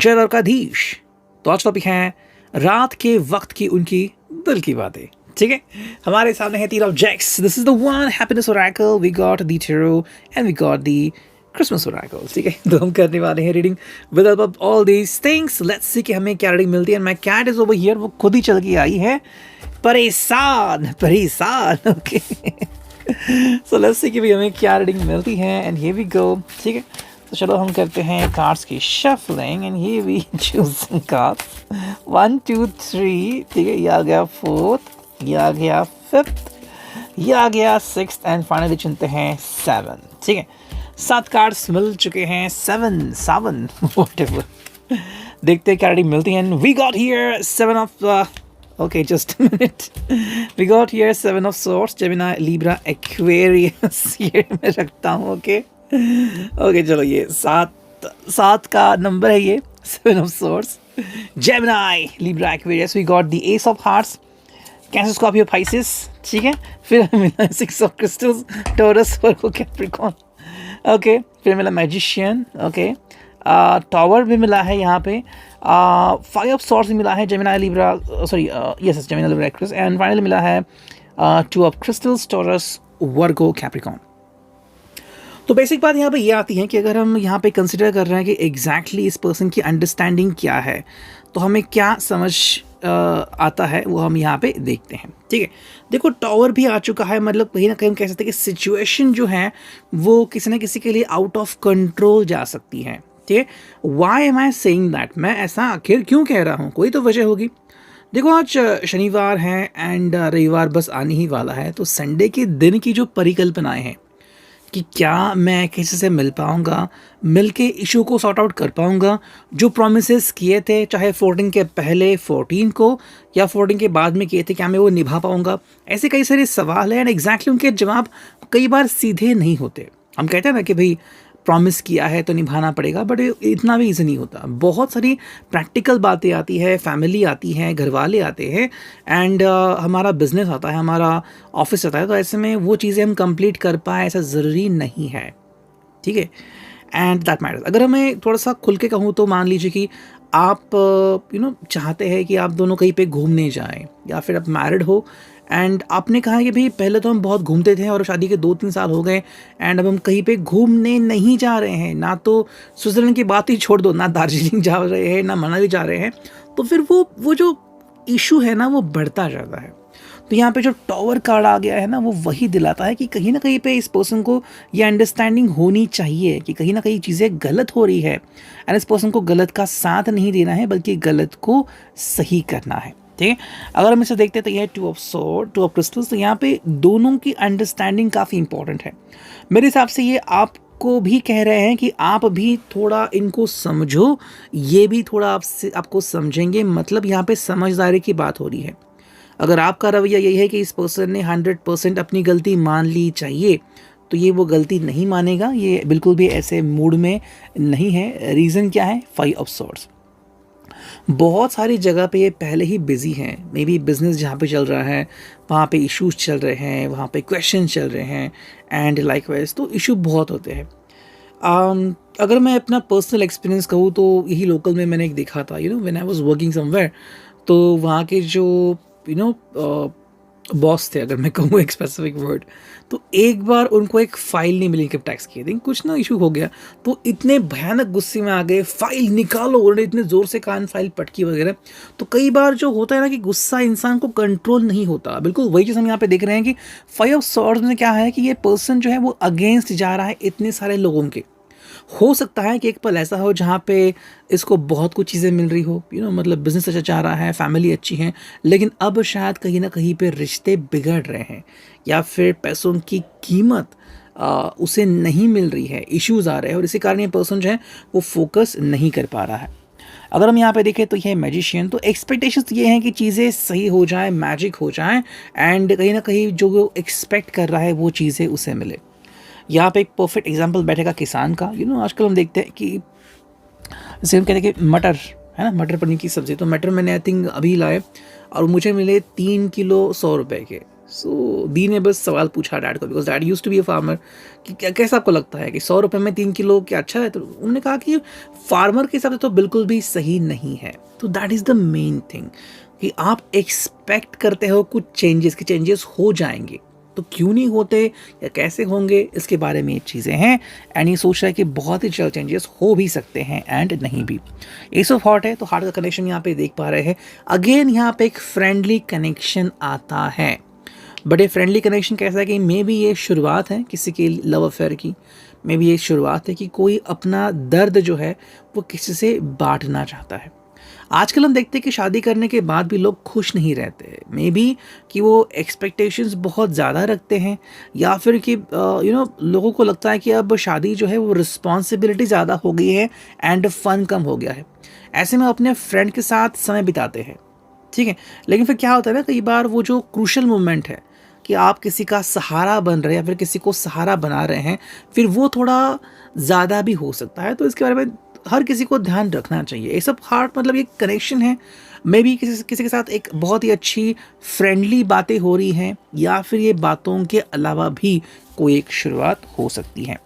जय द्वारकाधीश। तो आज टॉपिक है रात के वक्त की उनकी दिल की बातें। ठीक है, हमारे सामने है 3 of jacks. This is the one happiness oracle, we got the tarot and we got the Christmas oracle. ठीक है, तो हम करने वाले हैं reading with help of all these things. Let's see कि हमें क्या रीडिंग मिलती है। My cat is over here, वो खुद ही चल के आई है, परेशान परेशान। ओके, सो लेट्स सी कि भी हमें क्या रीडिंग मिलती है। And here we go. ठीक है, तो चलो हम करते हैं कार्ड्स की shuffling. And here we choosing cards 1 2 3। ठीक है, ये आ गया 4th, ये आ गया 5th, ये आ गया 6th एंड फाइनली चुनते हैं 7। ठीक है, 7 कार्ड्स मिल चुके हैं। 7 व्हाटएवर। देखते हैं क्या रीडिंग मिलती है। We got here 7 of okay, just a minute. We got here 7 of swords, Gemini, Libra, Aquarius. ये मैं रखता हूँ। ओके ओके, चलो ये 7 का नंबर है, ये 7 of swords, Gemini, Libra, Aquarius. We got the Ace of Hearts, Cancer, Scorpio, Pisces. ठीक है, फिर मिला 6 of Crystals, Taurus, Virgo, Capricorn. Okay, फिर मिला Magician. ओके, टावर भी मिला है यहाँ पे। 5 ऑफ सॉर्ड्स भी मिला है, Gemini, Libra, sorry yes Gemini, Libra, Aquarius. And finally मिला है 2 of crystals, taurus, Virgo, Capricorn. तो बेसिक बात यहाँ पे ये आती है कि अगर हम यहाँ पे कंसिडर कर रहे हैं कि एग्जैक्टली इस पर्सन की अंडरस्टैंडिंग क्या है, तो हमें क्या समझ आता है वो हम यहाँ पे देखते हैं। ठीक है, देखो टावर भी आ चुका है, मतलब कहीं ना कहीं हम कह सकते हैं कि सिचुएशन जो है वो किसी न किसी के लिए आउट ऑफ कंट्रोल जा सकती है। ठीक है, why am I saying that, मैं ऐसा आखिर क्यों कह रहा हूँ, कोई तो वजह होगी। देखो आज शनिवार है एंड रविवार बस आने ही वाला है, तो संडे के दिन की जो परिकल्पनाएं हैं कि क्या मैं किसी से मिल पाऊँगा, मिल के इशू को सॉर्ट आउट कर पाऊँगा, जो प्रोमिसेस किए थे चाहे 14 के पहले 14 को या 14 के बाद में किए थे, क्या मैं वो निभा पाऊँगा, ऐसे कई सारे सवाल हैं। एंड एग्जैक्टली उनके जवाब कई बार सीधे नहीं होते। हम कहते हैं ना कि भाई प्रॉमिस किया है तो निभाना पड़ेगा, बट इतना भी ईजी नहीं होता। बहुत सारी प्रैक्टिकल बातें आती है, फैमिली आती है, घर वाले आते हैं, एंड हमारा बिजनेस आता है, हमारा ऑफिस आता है, तो ऐसे में वो चीज़ें हम कंप्लीट कर पाए ऐसा ज़रूरी नहीं है। ठीक है, एंड दैट मैटर्स। अगर हमें थोड़ा सा खुल के कहूँ तो मान लीजिए कि आप चाहते हैं कि आप दोनों कहीं पे घूमने जाएं, या फिर आप मैरिड हो एंड आपने कहा कि भाई पहले तो हम बहुत घूमते थे और शादी के 2-3 साल हो गए एंड अब हम कहीं पे घूमने नहीं जा रहे हैं, ना तो स्विट्ज़रलैंड की बात ही छोड़ दो, ना दार्जिलिंग जा रहे हैं, ना मनाली जा रहे हैं, तो फिर वो जो इशू है ना वो बढ़ता जाता है। तो यहाँ पे जो टावर कार्ड आ गया है ना, वो वही दिलाता है कि कहीं ना कहीं पे इस पर्सन को ये अंडरस्टैंडिंग होनी चाहिए कि कहीं ना कहीं चीज़ें गलत हो रही है, एंड इस पर्सन को गलत का साथ नहीं देना है बल्कि गलत को सही करना है। ठीक है, अगर हम इसे देखते हैं तो यह 2 ऑफ सॉर्ड, 2 ऑफ क्रिस्टल्स, तो यहाँ पे दोनों की अंडरस्टैंडिंग काफ़ी इंपॉर्टेंट है। मेरे हिसाब से ये आपको भी कह रहे हैं कि आप भी थोड़ा इनको समझो, ये भी थोड़ा आपको समझेंगे, मतलब यहाँ पे समझदारी की बात हो रही है। अगर आपका रवैया यही है कि इस पर्सन ने 100% अपनी गलती मान ली चाहिए, तो ये वो गलती नहीं मानेगा, ये बिल्कुल भी ऐसे मूड में नहीं है। रीज़न क्या है? 5 ऑफ सॉर्ड्स। बहुत सारी जगह पे ये पहले ही बिजी हैं, मे बी बिजनेस जहाँ पे चल रहा है वहाँ पे इश्यूज चल रहे हैं, वहाँ पे क्वेश्चन चल रहे हैं, एंड लाइकवाइज तो इशू बहुत होते हैं। अगर मैं अपना पर्सनल एक्सपीरियंस कहूँ तो यही लोकल में मैंने एक देखा था, when I was working somewhere, तो वहाँ के जो बॉस थे, अगर मैं कहूँ एक स्पेसिफिक वर्ड, तो एक बार उनको एक फ़ाइल नहीं मिली इनकम टैक्स की, लेकिन कुछ ना इशू हो गया, तो इतने भयानक गुस्से में आ गए, फाइल निकालो, उन्होंने इतने ज़ोर से कान फाइल पटकी वगैरह। तो कई बार जो होता है ना कि गुस्सा इंसान को कंट्रोल नहीं होता, बिल्कुल वही चीज़ हम यहाँ पे देख रहे हैं कि 5 ऑफ सॉर्ड्स में क्या है कि ये पर्सन जो है वो अगेंस्ट जा रहा है इतने सारे लोगों के। हो सकता है कि एक पल ऐसा हो जहाँ पे इसको बहुत कुछ चीज़ें मिल रही हो, मतलब बिजनेस अच्छा जा रहा है, फैमिली अच्छी है, लेकिन अब शायद कहीं ना कहीं पे रिश्ते बिगड़ रहे हैं, या फिर पैसों की कीमत उसे नहीं मिल रही है, इश्यूज आ रहे हैं, और इसी कारण ये पर्सन जो है वो फोकस नहीं कर पा रहा है। अगर हम यहाँ पे देखें तो ये मैजिशियन, तो एक्सपेक्टेशंस ये हैं कि चीज़ें सही हो जाए, मैजिक हो जाए, एंड कहीं ना कहीं जो वो एक्सपेक्ट कर रहा है वो चीज़ें उसे मिले। यहाँ पे एक परफेक्ट एग्जांपल बैठेगा किसान का। आजकल हम देखते हैं कि जैसे हम कहते हैं कि मटर है ना, मटर पनीर की सब्ज़ी, तो मटर मैंने आई थिंक अभी लाए और मुझे मिले 3 किलो 100 रुपये के। सो दी ने बस सवाल पूछा डैड को, because dad used to be a farmer, कि क्या कैसा आपको लगता है कि 100 रुपये में 3 किलो क्या अच्छा है? तो उन्होंने कहा कि फार्मर के हिसाब से तो बिल्कुल भी सही नहीं है। तो that is the main thing कि आप एक्सपेक्ट करते हो कुछ चेंजेस, कि चेंजेस हो जाएंगे, तो क्यों नहीं होते या कैसे होंगे, इसके बारे में ये चीज़ें हैं। एंड ये सोच रहा है कि बहुत ही जल्द चेंजेस हो भी सकते हैं एंड नहीं भी। एस ऑफ हार्ट है, तो हार्ट का कनेक्शन यहाँ पे देख पा रहे हैं। अगेन यहाँ पे एक फ्रेंडली कनेक्शन आता है, बट ये फ्रेंडली कनेक्शन कैसा है कि मे बी ये शुरुआत है किसी की लव अफेयर की, मे बी ये शुरुआत है कि कोई अपना दर्द जो है वो किसी से बांटना चाहता है। आजकल हम देखते हैं कि शादी करने के बाद भी लोग खुश नहीं रहते, मे बी कि वो एक्सपेक्टेशंस बहुत ज़्यादा रखते हैं, या फिर कि लोगों को लगता है कि अब शादी जो है वो रिस्पॉन्सिबिलिटी ज़्यादा हो गई है एंड फन कम हो गया है। ऐसे में अपने फ्रेंड के साथ समय बिताते हैं, ठीक है, लेकिन फिर क्या होता है ना, कई बार वो जो क्रूशल मोमेंट है कि आप किसी का सहारा बन रहे हैं या फिर किसी को सहारा बना रहे हैं, फिर वो थोड़ा ज़्यादा भी हो सकता है। तो इसके बारे में हर किसी को ध्यान रखना चाहिए। ये सब हार्ट मतलब ये कनेक्शन है, मे बी किसी किसी के साथ एक बहुत ही अच्छी फ्रेंडली बातें हो रही हैं, या फिर ये बातों के अलावा भी कोई एक शुरुआत हो सकती है।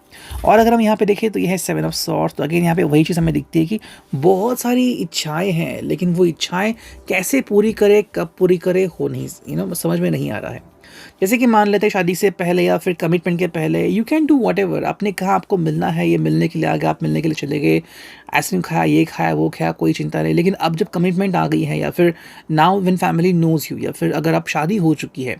और अगर हम यहाँ पे देखें तो यह है 7 ऑफ सॉर्ड्स। तो अगेन यहाँ पे वही चीज़ हमें दिखती है कि बहुत सारी इच्छाएं हैं, लेकिन वो इच्छाएं कैसे पूरी करे, कब पूरी करे, हो नहीं समझ में नहीं आ रहा है। जैसे कि मान लेते हैं शादी से पहले या फिर कमिटमेंट के पहले you can do what ever, आपने कहा आपको मिलना है, ये मिलने के लिए आ गया, आप मिलने के लिए चले गए, आइसक्रीम खाया, ये खाया, वो खाया, कोई चिंता नहीं। लेकिन अब जब कमिटमेंट आ गई है, या फिर now when family knows you, या फिर अगर आप शादी हो चुकी है,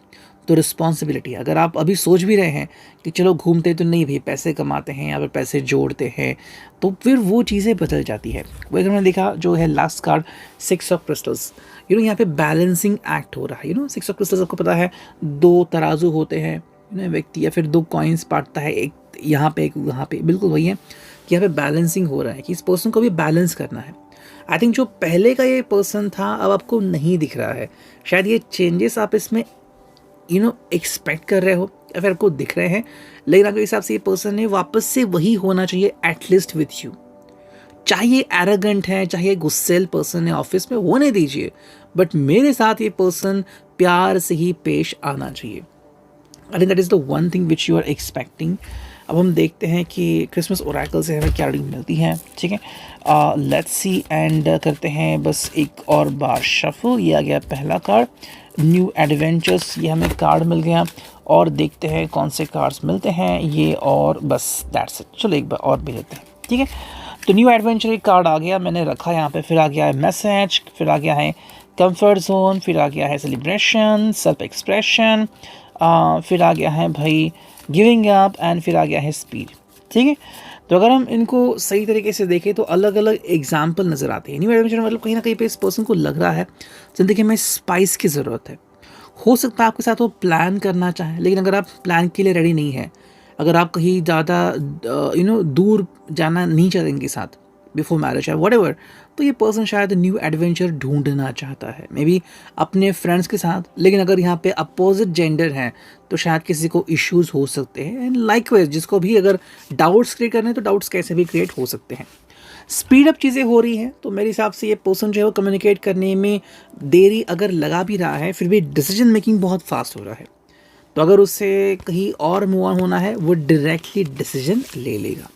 तो रिस्पॉन्सिबिलिटी, अगर आप अभी सोच भी रहे हैं कि चलो घूमते तो नहीं भाई, पैसे कमाते हैं या फिर पैसे जोड़ते हैं, तो फिर वो चीज़ें बदल जाती है। वो अगर मैंने देखा जो है लास्ट कार्ड 6 ऑफ क्रिस्टल्स, यहाँ पे बैलेंसिंग एक्ट हो रहा है। 6 ऑफ क्रिस्टल्स आपको पता है 2 तराजू होते हैं, व्यक्ति या फिर 2 कॉइन्स बांटता है, एक यहाँ पे एक वहाँ पे, बिल्कुल वही है कि यहाँ पे बैलेंसिंग हो रहा है कि इस पर्सन को भी बैलेंस करना है। आई थिंक जो पहले का ये पर्सन था अब आपको नहीं दिख रहा है, शायद ये चेंजेस आप इसमें एक्सपेक्ट कर रहे हो या फिर आपको दिख रहे हैं, लेकिन आपके हिसाब से ये पर्सन ने वापस से वही होना चाहिए एटलीस्ट विथ यू। चाहे ये एरोगेंट है, चाहे ये गुस्सेल पर्सन है, ऑफिस में होने दीजिए, बट मेरे साथ ये पर्सन प्यार से ही पेश आना चाहिए। I think that is the one thing which you are expecting. अब हम देखते हैं कि क्रिसमस ओरेकल से हमें क्या रीडिंग मिलती है, ठीक है। लेट्स सी एंड करते हैं बस एक और बार शफल। ये आ गया पहला कार्ड, न्यू एडवेंचर्स, ये हमें कार्ड मिल गया, और देखते हैं कौन से कार्ड्स मिलते हैं ये, और बस दैट्स इट। चलो एक बार और भी लेते हैं, ठीक है। तो न्यू एडवेंचर एक कार्ड आ गया, मैंने रखा यहाँ पे, फिर आ गया है मैसेज, फिर आ गया है कंफर्ट जोन, फिर आ गया है सेलिब्रेशन, सेल्फ एक्सप्रेशन, फिर आ गया है भाई गिविंग अप, एंड फिर आ गया है स्पीड, ठीक है। तो अगर हम इनको सही तरीके से देखें तो अलग अलग एग्जाम्पल नज़र आते हैं। न्यू एडवेंचर मतलब कहीं ना कहीं पे इस पर्सन को लग रहा है ज़िंदगी में स्पाइस की ज़रूरत है। हो सकता है आपके साथ वो प्लान करना चाहे, लेकिन अगर आप प्लान के लिए रेडी नहीं है, अगर आप कहीं ज़्यादा दूर जाना नहीं चाहेंगे साथ बिफोर मैरिज है व्हाटएवर, तो ये पर्सन शायद न्यू एडवेंचर ढूंढना चाहता है, मे बी अपने फ्रेंड्स के साथ। लेकिन अगर यहाँ पे अपोजिट जेंडर है तो शायद किसी को इश्यूज हो सकते हैं, एंड लाइकवाइज जिसको भी अगर डाउट्स क्रिएट करने हैं तो डाउट्स कैसे भी क्रिएट हो सकते हैं। स्पीड अप चीज़ें हो रही हैं, तो मेरे हिसाब से ये पर्सन जो है वो कम्युनिकेट करने में देरी अगर लगा भी रहा है, फिर भी डिसीजन मेकिंग बहुत फास्ट हो रहा है। तो अगर उससे कहीं और मूव ऑन होना है, वो डायरेक्टली डिसीजन ले लेगा।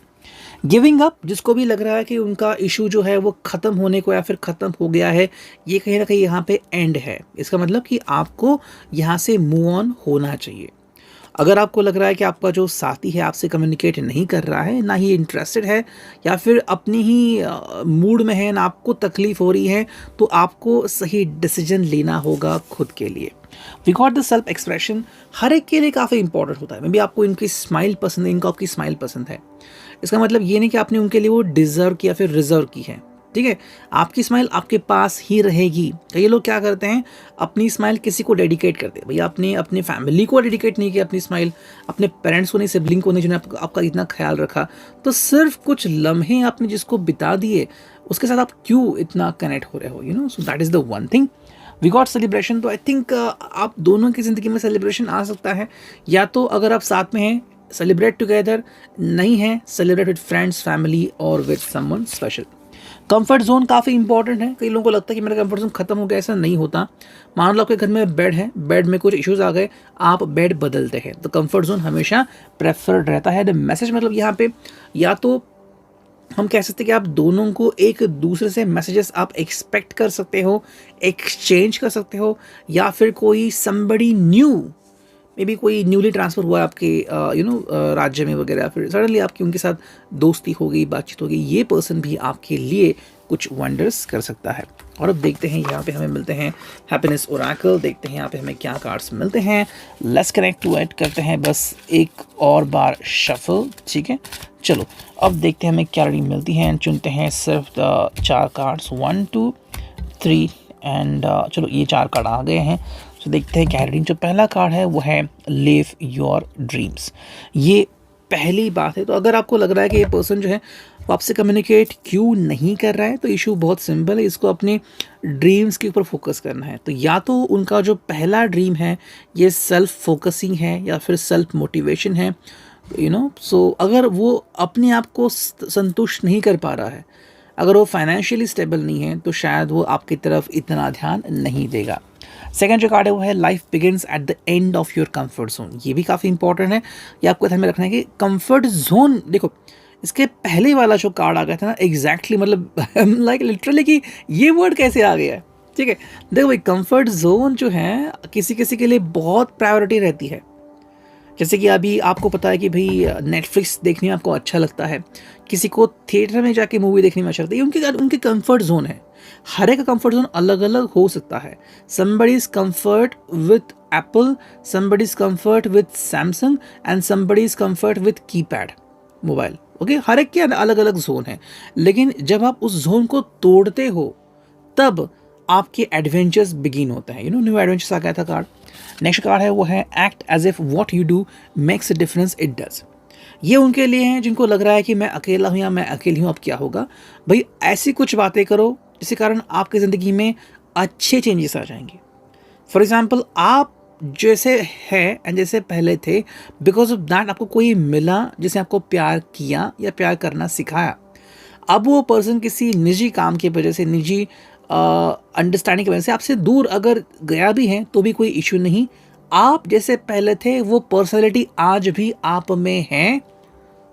गिविंग अप, जिसको भी लग रहा है कि उनका इशू जो है वो ख़त्म होने को या फिर ख़त्म हो गया है, ये कहीं ना कहीं यहाँ पे एंड है। इसका मतलब कि आपको यहाँ से मूव ऑन होना चाहिए। अगर आपको लग रहा है कि आपका जो साथी है आपसे कम्युनिकेट नहीं कर रहा है, ना ही इंटरेस्टेड है, या फिर अपनी ही मूड में है, ना आपको तकलीफ हो रही है, तो आपको सही डिसीजन लेना होगा खुद के लिए। We got the self expression, हर एक के लिए काफ़ी इंपॉर्टेंट होता है। मे बी आपको इनकी स्माइल पसंद है, इनको आपकी स्माइल पसंद है, इसका मतलब ये नहीं कि आपने उनके लिए वो डिज़र्व की या फिर रिजर्व की है, ठीक है। आपकी स्माइल आपके पास ही रहेगी। कई लोग क्या करते हैं, अपनी स्माइल किसी को डेडिकेट करते हैं। भैया आपने अपने फैमिली को डेडिकेट नहीं किया अपनी स्माइल, अपने पेरेंट्स को नहीं, सिबलिंग को नहीं, जिन्होंने आपका इतना ख्याल रखा, तो सिर्फ कुछ लम्हे आपने जिसको बिता दिए उसके साथ आप क्यों इतना कनेक्ट हो रहे हो, so that is the one thing. We got celebration, तो आई थिंक आप दोनों की ज़िंदगी में सेलिब्रेशन आ सकता है, या तो अगर आप साथ में हैं सेलिब्रेट टुगेदर, नहीं है सेलिब्रेट विद फ्रेंड्स, फैमिली और with someone special. Comfort zone काफ़ी इंपॉर्टेंट है। कई लोगों को लगता है कि मेरा कंफर्ट जोन खत्म हो गया, ऐसा नहीं होता। मान लो आपके घर में बेड है, बेड में कुछ इश्यूज आ गए, आप बेड बदलते हैं, तो कंफर्ट जोन हमेशा प्रेफर्ड रहता है। द मैसेज मतलब यहाँ पे या तो हम कह सकते हैं कि आप दोनों को एक दूसरे से मैसेजेस आप एक्सपेक्ट कर सकते हो, एक्सचेंज कर सकते हो, या फिर कोई समबडी न्यू, मे बी कोई न्यूली ट्रांसफ़र हुआ है आपके राज्य में वगैरह, फिर सडनली आपकी उनके साथ दोस्ती हो गई, बातचीत हो गई, ये पर्सन भी आपके लिए कुछ वंडर्स कर सकता है। और अब देखते हैं यहाँ पे हमें मिलते हैं हैप्पीनेस ओरेकल, देखते हैं यहाँ पे हमें क्या कार्ड्स मिलते हैं। लेट्स कनेक्ट टू इट, करते हैं बस एक और बार शफल, ठीक है। चलो अब देखते हैं हमें क्या रीडिंग मिलती है, चुनते हैं सिर्फ 4 कार्ड्स 1 2 3 एंड चलो ये 4 कार्ड आ गए हैं। तो देखते हैं क्या रीडिंग। जो पहला कार्ड है वो है लिव योर ड्रीम्स। ये पहली बात है, तो अगर आपको लग रहा है कि ये पर्सन जो है वो आपसे कम्युनिकेट क्यों नहीं कर रहा है, तो इशू बहुत सिंपल है, इसको अपने ड्रीम्स के ऊपर फोकस करना है। तो या तो उनका जो पहला ड्रीम है ये सेल्फ फोकसिंग है या फिर सेल्फ मोटिवेशन है, सो अगर वो अपने आप को संतुष्ट नहीं कर पा रहा है, अगर वो फाइनेंशियली स्टेबल नहीं है, तो शायद वो आपकी तरफ इतना ध्यान नहीं देगा। सेकंड जो कार्ड है वो है life begins at the end of your comfort zone. ये भी काफ़ी इंपॉर्टेंट है, ये आपको ध्यान में रखना है कि कंफर्ट जोन, देखो इसके पहले वाला जो कार्ड आ गया था ना, एग्जैक्टली मतलब लाइक लिटरली कि ये वर्ड कैसे आ गया है, ठीक है। देखो भाई, कंफर्ट जोन जो है किसी किसी के लिए बहुत प्रायोरिटी रहती है। जैसे कि अभी आपको पता है कि भाई नेटफ्लिक्स देखने में आपको अच्छा लगता है, किसी को थिएटर में जाके मूवी देखने में अच्छा लगता है, ये उनके कंफर्ट जोन है। हर एक का कंफर्ट जोन अलग अलग हो सकता है। somebody is comfort with Apple, somebody is comfort with Samsung and somebody is comfort with keypad mobile, okay. हर एक के अलग अलग जोन है, लेकिन जब आप उस जोन को तोड़ते हो तब आपके एडवेंचर्स बिगिन होते हैं। न्यू एडवेंचर्स आ गया था कार्ड। नेक्स्ट कार्ड है वो है act as if what you do makes a difference it does. ये उनके लिए हैं जिनको लग रहा है कि मैं अकेला हूँ या मैं अकेली हूँ, अब क्या होगा भाई, ऐसी कुछ बातें करो जिसके कारण आपकी ज़िंदगी में अच्छे चेंजेस आ जाएंगे। फॉर एग्जाम्पल, आप जैसे है एंड जैसे पहले थे, बिकॉज ऑफ दैट आपको कोई मिला जिसने आपको प्यार किया या प्यार करना सिखाया। अब वो पर्सन किसी निजी काम की वजह से, निजी अंडरस्टैंडिंग की वजह से आपसे दूर अगर गया भी है तो भी कोई इशू नहीं। आप जैसे पहले थे वो पर्सनैलिटी आज भी आप में है।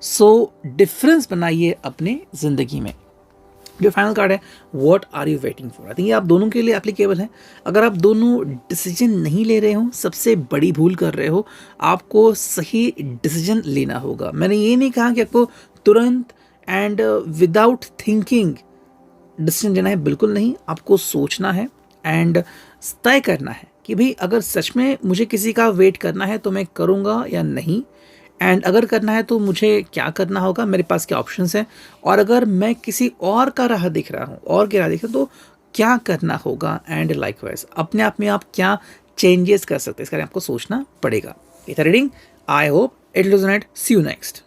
सो डिफरेंस बनाइए अपने ज़िंदगी में। जो फाइनल कार्ड है, what are you waiting for, I think ये आप दोनों के लिए एप्लीकेबल है। अगर आप दोनों डिसीजन नहीं ले रहे हो, सबसे बड़ी भूल कर रहे हो। आपको सही डिसीजन लेना होगा। मैंने ये नहीं कहा कि आपको तुरंत एंड विदाउट थिंकिंग डिसीजन लेना है, बिल्कुल नहीं। आपको सोचना है एंड तय करना है कि भाई अगर सच में मुझे किसी का वेट करना है तो मैं करूँगा या नहीं, एंड अगर करना है तो मुझे क्या करना होगा, मेरे पास क्या ऑप्शंस हैं, और अगर मैं किसी और का राह दिख रहा हूँ और क्या राह दिख रहा हूँ तो क्या करना होगा, एंड लाइकवाइज अपने आप में आप क्या चेंजेस कर सकते हैं, इसका आपको सोचना पड़ेगा। ये था reading. I hope it will resonate. See you next.